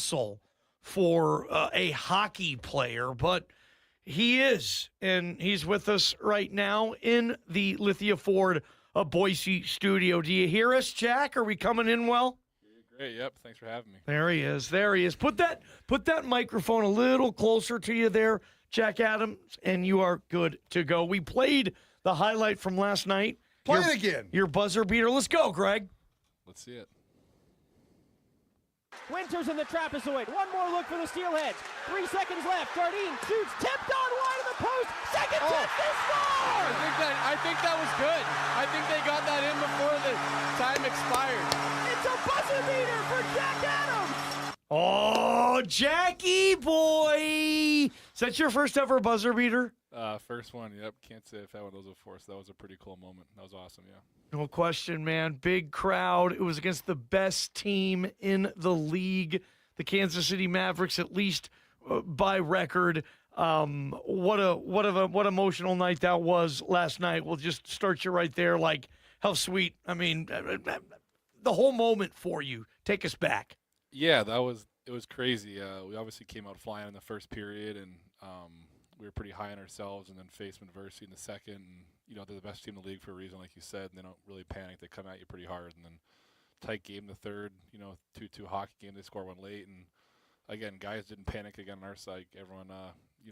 colossal for a hockey player, but he is, and he's with us right now in the Lithia Ford Boise studio. Do you hear us, Jack? Are we coming in well? Great. Yep. Thanks for having me. There he is. There he is. Put that microphone a little closer to you there, Jack Adams, and you are good to go. We played the highlight from last night. Play it again. Your buzzer beater. Let's go, Greg. Let's see it. Winters in the trapezoid. One more look for the Steelheads. 3 seconds left. Jardine shoots. Tipped on wide of the post. Second tip. They score! I think that was good. I think they got that in before the time expired. It's a buzzer beater for Jack Adams. Oh, Jackie boy. Is that your first ever buzzer beater? First one. Yep. Can't say I've had one of those before, so that was a pretty cool moment. That was awesome. Yeah. No question, man. Big crowd. It was against the best team in the league, the Kansas City Mavericks, at least by record. What emotional night that was last night. We'll just start you right there. Like, how sweet. I mean, the whole moment for you. Take us back. Yeah, it was crazy. We obviously came out flying in the first period, and we were pretty high on ourselves, and then faced adversity in the second. And, they're the best team in the league for a reason, like you said, and they don't really panic. They come at you pretty hard, and then tight game the third, 2-2 hockey game. They score one late, and again, guys didn't panic again on our side. Everyone,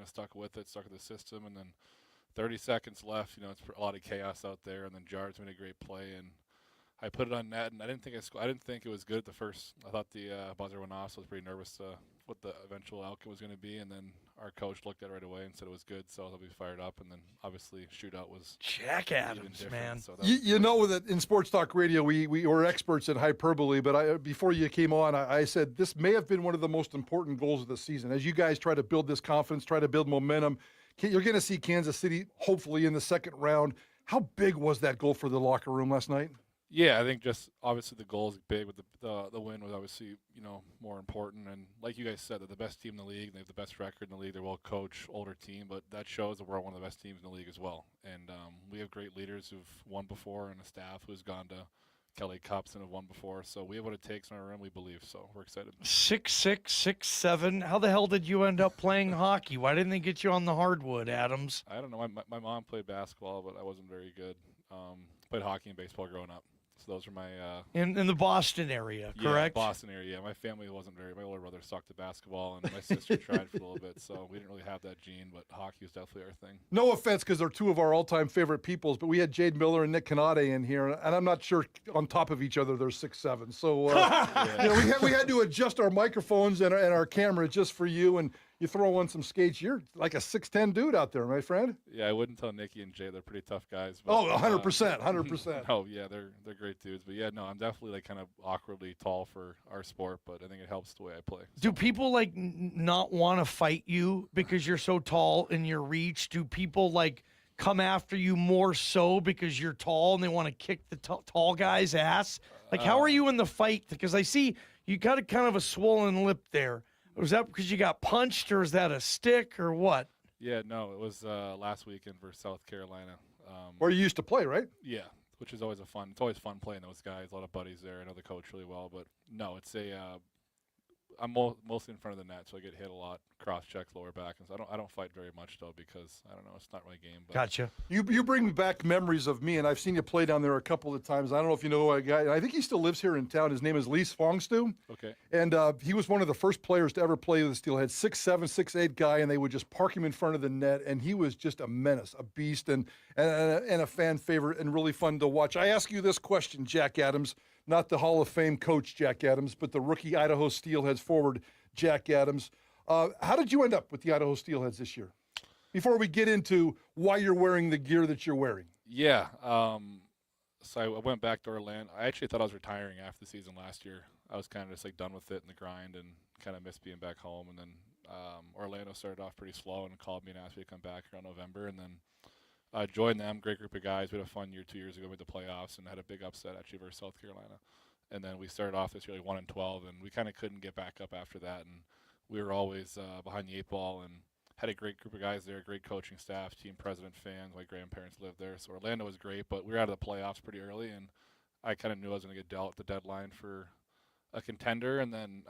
stuck with it, stuck with the system, and then 30 seconds left. It's a lot of chaos out there, and then Jards made a great play, and I put it on net, and I didn't think it was good at the first. I thought the buzzer went off, so I was pretty nervous what the eventual outcome was going to be, and then our coach looked at it right away and said it was good, so I'll be fired up, and then obviously shootout was Jack Adams, man. So you know that in sports talk radio we were experts in hyperbole, but before you came on, I said this may have been one of the most important goals of the season. As you guys try to build this confidence, try to build momentum, you're going to see Kansas City hopefully in the second round. How big was that goal for the locker room last night? Yeah, I think just obviously the goal is big, but the win was obviously more important. And like you guys said, they're the best team in the league. They have the best record in the league. They're well coached, older team, but that shows that we're one of the best teams in the league as well. And we have great leaders who've won before, and a staff who's gone to Kelly Cups and have won before. So we have what it takes in our room, we believe. So we're excited. 6'6", 6'7". How the hell did you end up playing hockey? Why didn't they get you on the hardwood, Adams? I don't know. My mom played basketball, but I wasn't very good. Played hockey and baseball growing up. So those are my in the Boston area, correct? Yeah, Boston area. My family wasn't very. My older brother sucked at basketball, and my sister tried for a little bit. So we didn't really have that gene, but hockey was definitely our thing. No offense, because they're two of our all-time favorite peoples, but we had Jade Miller and Nick Canade in here, and I'm not sure on top of each other they're 6'7". So we had to adjust our microphones and our camera just for you, and you throw on some skates. You're like a 6'10" dude out there, my friend. Yeah, I wouldn't tell Nikki and Jay. They're pretty tough guys. But, 100%, 100%. Oh, yeah, they're great dudes. But, yeah, no, I'm definitely kind of awkwardly tall for our sport, but I think it helps the way I play. So. Do people, not want to fight you because you're so tall in your reach? Do people, come after you more so because you're tall and they want to kick the tall guy's ass? How are you in the fight? Because I see you got a kind of a swollen lip there. Was that because you got punched, or is that a stick, or what? Yeah, no, it was last weekend versus South Carolina. Where you used to play, right? Yeah, which is always it's always fun playing those guys. A lot of buddies there. I know the coach really well, but no, it's I'm mostly in front of the net, so I get hit a lot, cross checks, lower back, and so I don't fight very much though because I don't know, it's not my game. But Gotcha. You bring back memories of me, and I've seen you play down there a couple of times. I don't know if you know a guy. I think he still lives here in town. His name is Lise Fongstu. Okay. And he was one of the first players to ever play with the Steelheads. 6'7", 6'8" guy, and they would just park him in front of the net, and he was just a menace, a beast, and a fan favorite, and really fun to watch. I ask you this question, Jack Adams. Not the Hall of Fame coach, Jack Adams, but the rookie Idaho Steelheads forward, Jack Adams. How did you end up with the Idaho Steelheads this year? Before we get into why you're wearing the gear that you're wearing. Yeah. So I went back to Orlando. I actually thought I was retiring after the season last year. I was kind of just done with it in the grind and kind of missed being back home. And then Orlando started off pretty slow and called me and asked me to come back around November. And then joined them, great group of guys. We had a fun year 2 years ago, made the playoffs, and had a big upset actually versus South Carolina. And then we started off this year 1-12, and we kind of couldn't get back up after that. And we were always behind the eight ball, and had a great group of guys there, great coaching staff, team president, fans. My grandparents lived there, so Orlando was great. But we were out of the playoffs pretty early, and I kind of knew I was going to get dealt at the deadline for a contender. And then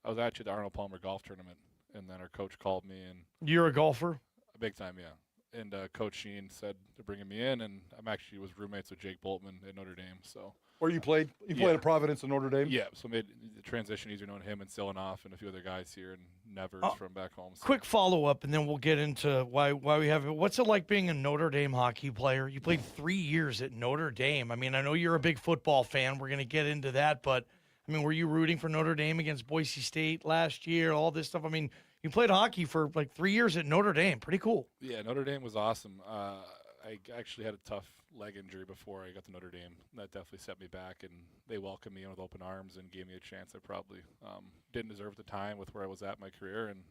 I was actually at the Arnold Palmer golf tournament, and then our coach called me, and You're a golfer? big time, yeah. And Coach Sheen said they're bringing me in, and I'm actually was roommates with Jake Boltman at Notre Dame. So Where you played? You Yeah. played at Providence and Notre Dame? yeah, so made the transition easier knowing him and Silanoff and a few other guys here, and Nevers from back home. So. Quick follow-up, and then we'll get into why we have it. What's it like being a Notre Dame hockey player? You played 3 years at Notre Dame. I mean, I know you're a big football fan. We're going to get into that, but, I mean, were you rooting for Notre Dame against Boise State last year, all this stuff? I mean, you played hockey for like 3 years at Notre Dame. Pretty cool. Yeah, Notre Dame was awesome. I actually had a tough leg injury before I got to Notre Dame. That definitely set me back, and they welcomed me in with open arms and gave me a chance I probably didn't deserve at the time with where I was at in my career. And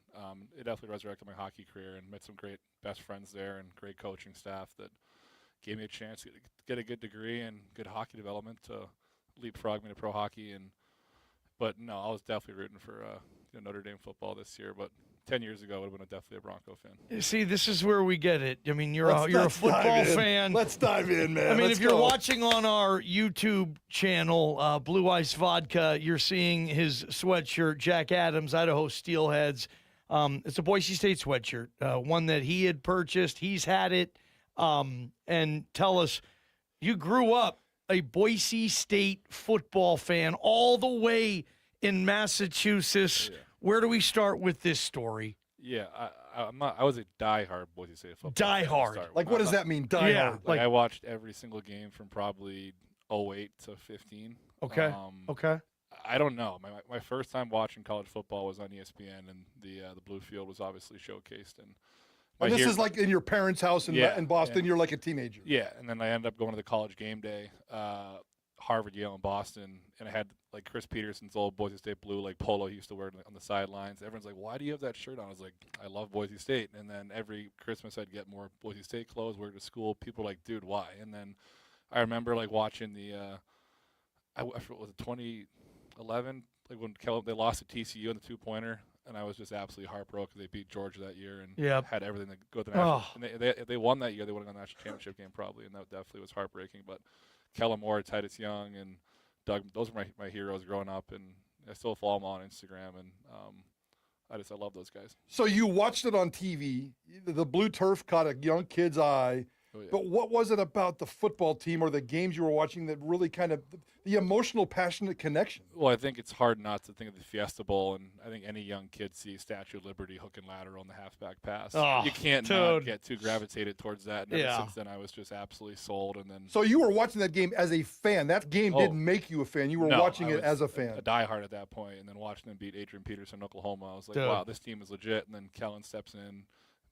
it definitely resurrected my hockey career, and met some great best friends there and great coaching staff that gave me a chance to get a good degree and good hockey development to leapfrog me to pro hockey. But no, I was definitely rooting for Notre Dame football this year, but 10 years ago, I would have been definitely a Bronco fan. See, this is where we get it. I mean, you're a Let's football dive in. fan. Let's dive in, man. I mean, Let's if you're go. watching on our YouTube channel, Blue Ice Vodka, you're seeing his sweatshirt, Jack Adams, Idaho Steelheads. It's a Boise State sweatshirt, one that he had purchased. He's had it. And tell us, you grew up a Boise State football fan all the way in Massachusetts. Yeah. Where do we start with this story? Yeah, I was a diehard Boise State football fan to Diehard. start with. Like, what does that mean? Die Yeah. hard. Like, I watched every single game from probably 08 to 15. Okay. Okay. I don't know. My first time watching college football was on ESPN, and the Blue Field was obviously showcased. And And this is like in your parents' house in, Yeah, in Boston. and- You're like a teenager. yeah, and then I ended up going to the college game day, Harvard, Yale, and Boston, and I had like Chris Peterson's old Boise State blue like polo he used to wear on the sidelines. Everyone's like, "Why do you have that shirt on?" I was like, "I love Boise State." And then every Christmas I'd get more Boise State clothes, wear to school. People were like, "Dude, why?" And then I remember like watching the, I forget, was it 2011? Like when they lost to TCU on the 2-pointer, and I was just absolutely heartbroken because they beat Georgia that year and Yep. had everything to go to the national. Oh. And if they won that year, they would have won the national championship game probably, and that definitely was heartbreaking. But Kellen Moore, Titus Young, and Doug, those were my heroes growing up, and I still follow them on Instagram, and I love those guys. So you watched it on TV. The blue turf caught a young kid's eye. Oh, yeah. But what was it about the football team or the games you were watching that really kind of the emotional, passionate connection? Well, I think it's hard not to think of the Fiesta Bowl, and I think any young kid sees Statue of Liberty hook and lateral on the halfback pass. Oh, you can't dude. not get too gravitated towards that. And ever Yeah. since then, I was just absolutely sold. And then So you were watching that game as a fan. That game didn't make you a fan. You were No, watching I it was as a fan. a diehard at that point, and then watching them beat Adrian Peterson, Oklahoma, I was like, Dude. wow, this team is legit. And then Kellen steps in,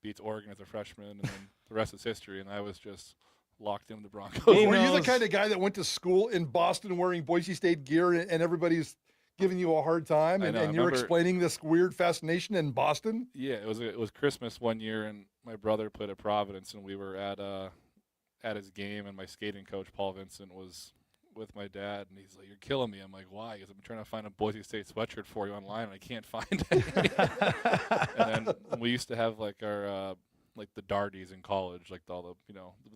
beats Oregon as a freshman, and then the rest is history. And I was just locked in with the Broncos. He Were you the knows- kind of guy that went to school in Boston wearing Boise State gear and everybody's giving you a hard time I and, know, I and you're remember- explaining this weird fascination in Boston? Yeah, it was Christmas one year, and my brother played at Providence, and we were at his game, and my skating coach Paul Vincent was with my dad, and he's like, "You're killing me." I'm like, "Why?" Because I'm trying to find a Boise State sweatshirt for you online, and I can't find it. And then we used to have like our like the darties in college, like all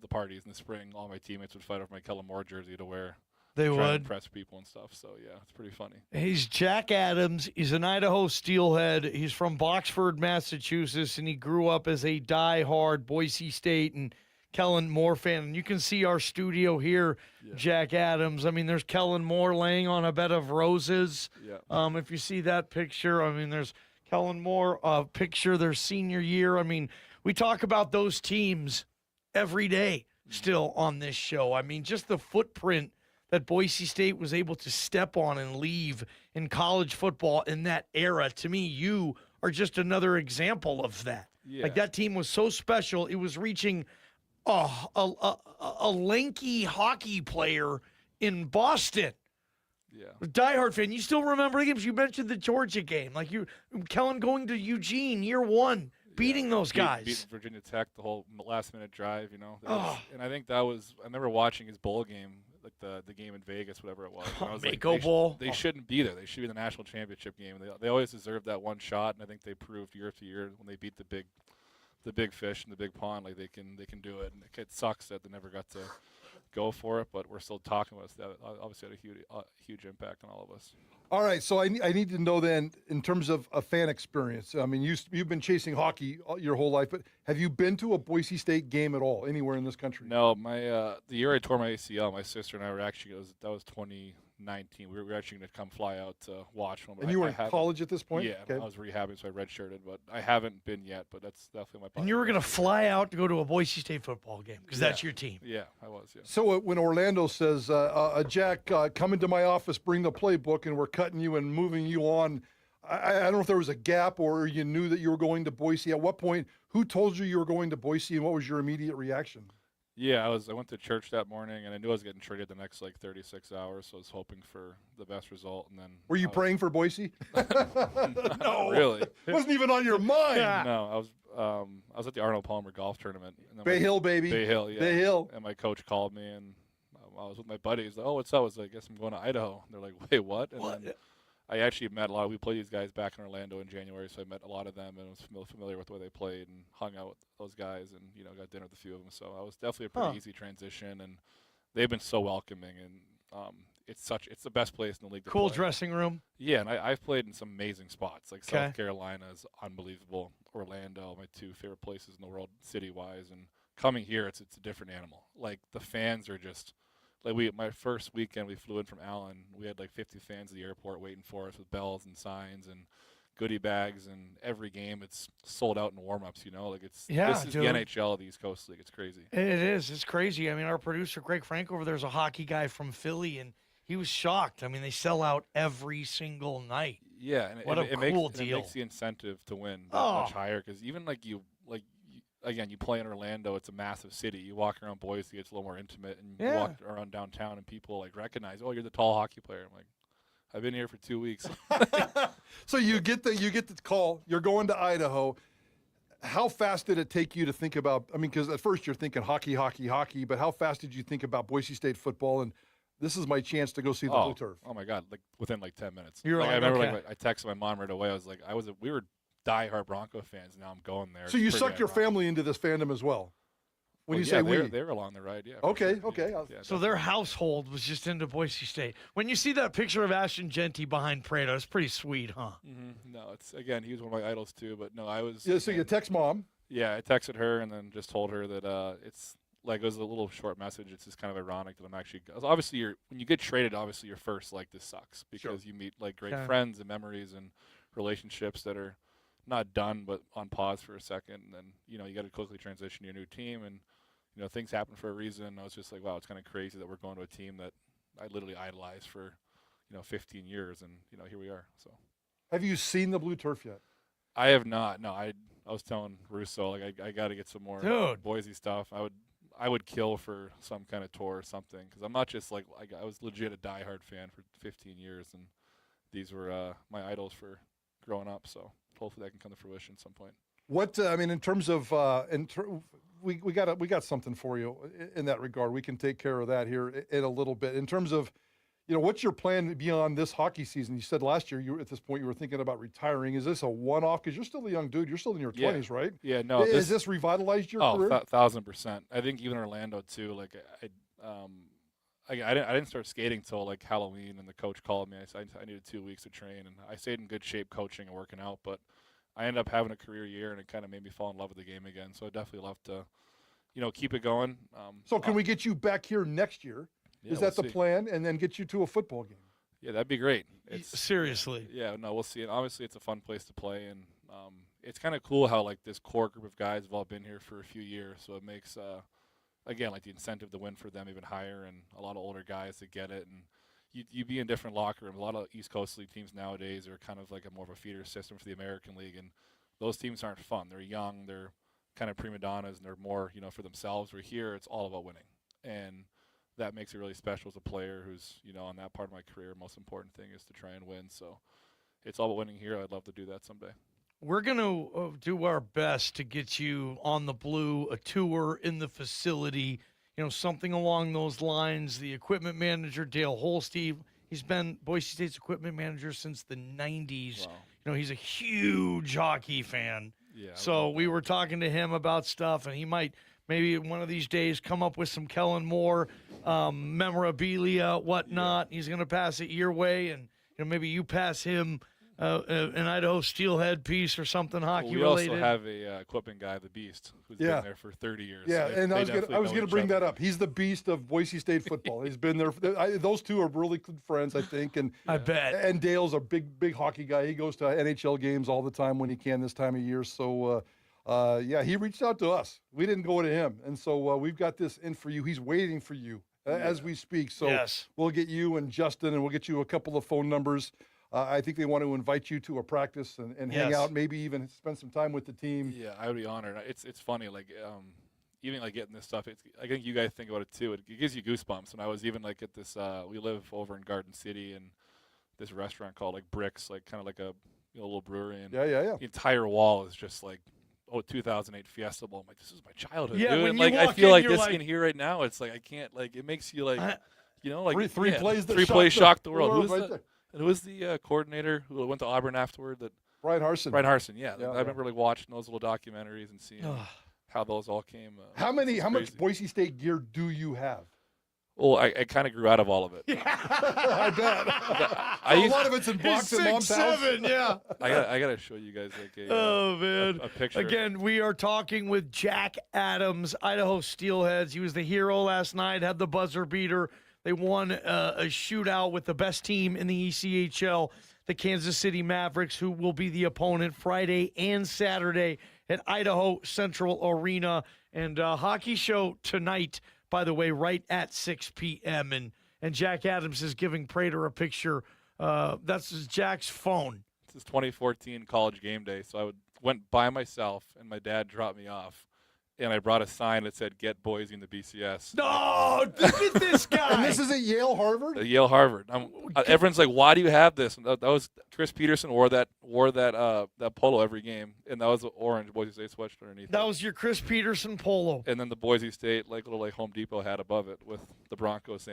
the parties in the spring. All my teammates would fight over my Kellen Moore jersey to wear. They trying to would. impress people and stuff. So yeah, it's pretty funny. He's Jack Adams. He's an Idaho Steelhead. He's from Boxford, Massachusetts, and he grew up as a diehard Boise State and Kellen Moore fan. And you can see our studio here, Yeah. Jack Adams. I mean, there's Kellen Moore laying on a bed of roses. Yeah. If you see that picture, I mean, there's Kellen Moore picture their senior year. I mean, we talk about those teams every day still on this show. I mean, just the footprint that Boise State was able to step on and leave in college football in that era. To me, you are just another example of that. Yeah. Like, that team was so special. It was reaching a lanky hockey player in Boston. Yeah. A diehard fan. You still remember the games? You mentioned the Georgia game. Like, Kellen going to Eugene year one, beating those guys. Beat Virginia Tech the whole last-minute drive, Oh. And I think that was – I remember watching his bowl game, like the game in Vegas, whatever it was. And I was like, Mako Bowl. They shouldn't be there. They should be the national championship game. They always deserve that one shot, and I think they proved year after year when they beat the big fish in the big pond, like they can do it. And it sucks that they never got to go for it, but we're still talking about it. That obviously had a huge impact on all of us. All right, so I need to know then, in terms of a fan experience. I mean, you've been chasing hockey your whole life, but have you been to a Boise State game at all, anywhere in this country? No, my the year I tore my ACL, my sister and I were actually that was 2019. We were actually going to come fly out to watch one. And you were in college at this point? Yeah, Okay. I was rehabbing, so I redshirted, but I haven't been yet. But that's definitely my. And you were going to fly out to go to a Boise State football game because that's your team. Yeah, I was. Yeah. So when Orlando says, Jack, come into my office, bring the playbook, and we're cutting you and moving you on, I don't know if there was a gap or you knew that you were going to Boise. At what point, who told you were going to Boise, and what was your immediate reaction? Yeah, I went to church that morning, and I knew I was getting traded the next 36 hours, so I was hoping for the best result. And then Were you praying for Boise? No, really. It wasn't even on your mind. Yeah. No, I was at the Arnold Palmer golf tournament. And then Bay Hill, baby. Bay Hill, yeah. Bay Hill. And my coach called me, and I was with my buddies. Oh, what's up? I was like, I guess I'm going to Idaho. And they're like, wait, what? And then I actually met a lot. We played these guys back in Orlando in January, so I met a lot of them and was familiar with the way they played and hung out with those guys and got dinner with a few of them. So I was definitely a pretty easy transition, and they've been so welcoming, and it's the best place in the league to Cool play. dressing room. Yeah, and I've played in some amazing spots. Like South Carolina is unbelievable. Orlando, my two favorite places in the world, city-wise. And coming here, it's a different animal. Like the fans are just like my first weekend we flew in from Allen. We had 50 fans at the airport waiting for us with bells and signs and goodie bags. And every game it's sold out in warm-ups. This is dude. the NHL of the East Coast League. It's crazy. It is. It's crazy. I mean, our producer, Greg Frank, over there is a hockey guy from Philly, and he was shocked. I mean, they sell out every single night. Yeah, and What a cool it deal. makes the incentive to win much higher because even again, you play in Orlando, it's a massive city. You walk around Boise, it's a little more intimate, and you walk around downtown, and people recognize, oh, you're the tall hockey player. I'm like, I've been here for 2 weeks. So you get the call. You're going to Idaho. How fast did it take you to think about? I mean, because at first you're thinking hockey, but how fast did you think about Boise State football and this is my chance to go see the Blue Turf? Oh my God! Within 10 minutes. You're I remember okay. I texted my mom right away. I was like, we were diehard Bronco fans. Now I'm going there. So you sucked your family into this fandom as well. When you say they were along the ride, yeah. Okay, sure. okay. Yeah, So their household was just into Boise State. When you see that picture of Ashton Genty behind Prater, it's pretty sweet, huh? Mm-hmm. No, he was one of my idols too. But no, I was. Yeah. So you text mom. Yeah, I texted her and then just told her that it's it was a little short message. It's just kind of ironic that I'm actually obviously when you get traded, obviously you're first this sucks because you meet great friends and memories and relationships that are not done but on pause for a second, and then you got to quickly transition to your new team, and things happen for a reason. I was just like, wow, it's kind of crazy that we're going to a team that I literally idolized for 15 years, and here we are. So Have you seen the Blue Turf yet? I have not. No, I was telling Russo I got to get some more Boise stuff. I would kill for some kind of tour or something because I'm not just I was legit a diehard fan for 15 years, and these were my idols for growing up. So hopefully that can come to fruition at some point. What I mean, in terms of we got something for you in that regard. We can take care of that here in a little bit. In terms of what's your plan beyond this hockey season? You said last year at this point you were thinking about retiring. Is this a one-off? Because you're still a young dude. You're still in your 20s, right? Yeah. No. Has this revitalized your career? 1,000%. I think even Orlando too. I didn't start skating till Halloween, and the coach called me. I needed 2 weeks to train, and I stayed in good shape coaching and working out. But I ended up having a career year, and it kind of made me fall in love with the game again. So I definitely love to, keep it going. So can we get you back here next year? Yeah, Is that we'll the see. plan? And then get you to a football game? Yeah, that'd be great. Seriously. Yeah, no, we'll see. And obviously, it's a fun place to play, and it's kind of cool how this core group of guys have all been here for a few years. So it makes again the incentive to win for them even higher, and a lot of older guys that get it. And you be in different locker rooms. A lot of East Coast League teams nowadays are kind of a more of a feeder system for the American League, and those teams aren't fun. They're young. They're kind of prima donnas, and they're more for themselves. Where here, it's all about winning, and that makes it really special as a player who's, on that part of my career, most important thing is to try and win. So it's all about winning here. I'd love to do that someday. We're going to do our best to get you on the Blue, a tour in the facility, something along those lines. The equipment manager, Dale Holsteve, he's been Boise State's equipment manager since the 90s. Wow. He's a huge hockey fan. Yeah. So we were talking to him about stuff, and he might maybe one of these days come up with some Kellen Moore memorabilia, whatnot. Yeah. He's going to pass it your way, and maybe you pass him an Idaho Steelhead piece or something hockey we related. also have a equipment guy, the Beast, who's Yeah. been there for 30 years. Yeah, so and they I was definitely going know to each bring other. that up. He's the beast of Boise State football. He's been there. Those two are really good friends, I think. And I bet. And Dale's a big hockey guy. He goes to NHL games all the time when he can this time of year. So, yeah, he reached out to us. We didn't go to him. And so we've got this in for you. He's waiting for you as we speak. So Yes. we'll get you and Justin, and we'll get you a couple of phone numbers. I think they want to invite you to a practice and hang Yes. out, maybe even spend some time with the team. Yeah, I would be honored. It's funny, like even like getting this stuff. I think you guys think about it too. It gives you goosebumps. When I was even like at this, we live over in Garden City, and this restaurant called like Bricks, like kind of like a little brewery, and Yeah. the entire wall is just like 2008 Fiesta Bowl. I'm like, this is my childhood. Yeah, dude. when And, you like I walk feel in, like you're this like- in here right now. It's like I can't like. It makes you like like Three plays that three plays shocked the world. right there. Who was the coordinator who went to Auburn afterward? That Brian Harsin. Brian Harsin. Yeah, Yeah, I remember like watching those little documentaries and seeing how those all came. How much crazy. Boise State gear do you have? Well, I kind of grew out of all of it. I bet. I a used, lot of it's in He's box at mom's house. 6'7", yeah. I gotta show you guys like Oh, man. a picture. Again, we are talking with Jack Adams, Idaho Steelheads. He was the hero last night, had the buzzer beater. They won a shootout with the best team in the ECHL, the Kansas City Mavericks, who will be the opponent Friday and Saturday at Idaho Central Arena. And hockey show tonight, by the way, right at 6 p.m. And Jack Adams is giving Prater a picture. That's Jack's phone. This is 2014 college game day, so went by myself, and my dad dropped me off, and I brought a sign that said "Get Boise in the BCS." No, look at this guy. And this is at Yale, Harvard? Yale, Harvard. Everyone's like, "Why do you have this?" And that was Chris Peterson wore that polo every game, and that was the orange Boise State sweatshirt underneath. That it. was your Chris Peterson polo. And then the Boise State little Home Depot hat above it with the Broncos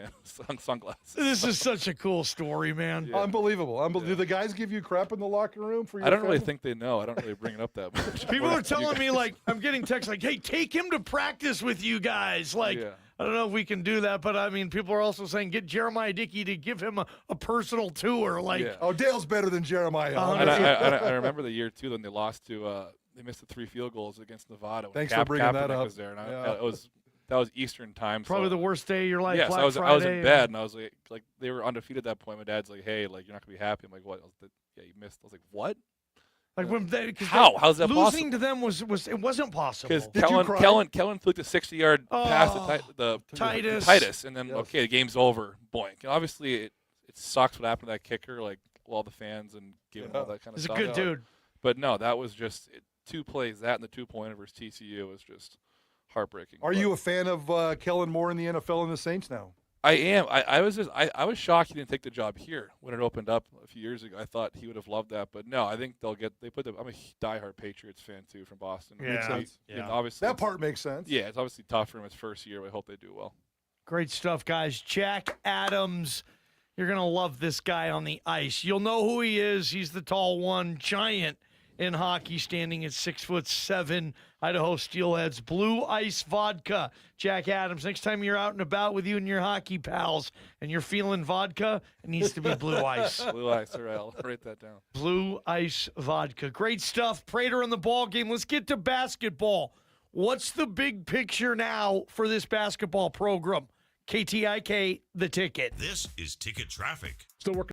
sunglasses. This is such a cool story, man. Yeah. Unbelievable. Do the guys give you crap in the locker room for your I don't really family? think they know. I don't really bring it up that much. People are telling me, like, I'm getting texts like, hey, take him to practice with you guys. Like, Yeah. I don't know if we can do that, but I mean, people are also saying get Jeremiah Dickey to give him a personal tour. Like, Yeah. Oh, Dale's better than Jeremiah. And I remember the year too when they lost to they missed the 3 field goals against Nevada. When Thanks for bringing that Kaepernick up. was there, and Yeah. that was Eastern time. probably so, the worst day of your life. Yes, Black I was Friday. in bed, and I was like they were undefeated at that point. My dad's like, "Hey, like you're not gonna be happy." I'm like, "What?" Yeah, you missed. I was like, "What?" Like when they, How's that losing possible? to them was it wasn't possible. Because Did you cry? Kellen took the 60-yard pass to Titus. and then Yes. okay, the game's over. Boink. And obviously, it sucks what happened to that kicker. Like all the fans and giving all that kind of He's a stuff. good dude. But no, that was just 2 plays. That and the 2-pointer versus TCU was just heartbreaking. Are But you a fan of Kellen Moore in the NFL and the Saints now? I am. I was shocked he didn't take the job here when it opened up a few years ago. I thought he would have loved that, but no. I think I'm a diehard Patriots fan too from Boston. Yeah. Makes sense. Yeah. Obviously, That part makes sense. Yeah, it's obviously tough for him his first year. But I hope they do well. Great stuff, guys. Jack Adams. You're going to love this guy on the ice. You'll know who he is. He's the tall one, giant in hockey, standing at 6'7". Idaho Steelheads, Blue Ice Vodka. Jack Adams, next time you're out and about with you and your hockey pals and you're feeling vodka, it needs to be Blue Ice. Blue Ice, all right, I'll write that down. Blue Ice Vodka. Great stuff. Prater in the ball game. Let's get to basketball. What's the big picture now for this basketball program? KTIK, the ticket. This is Ticket Traffic. Still working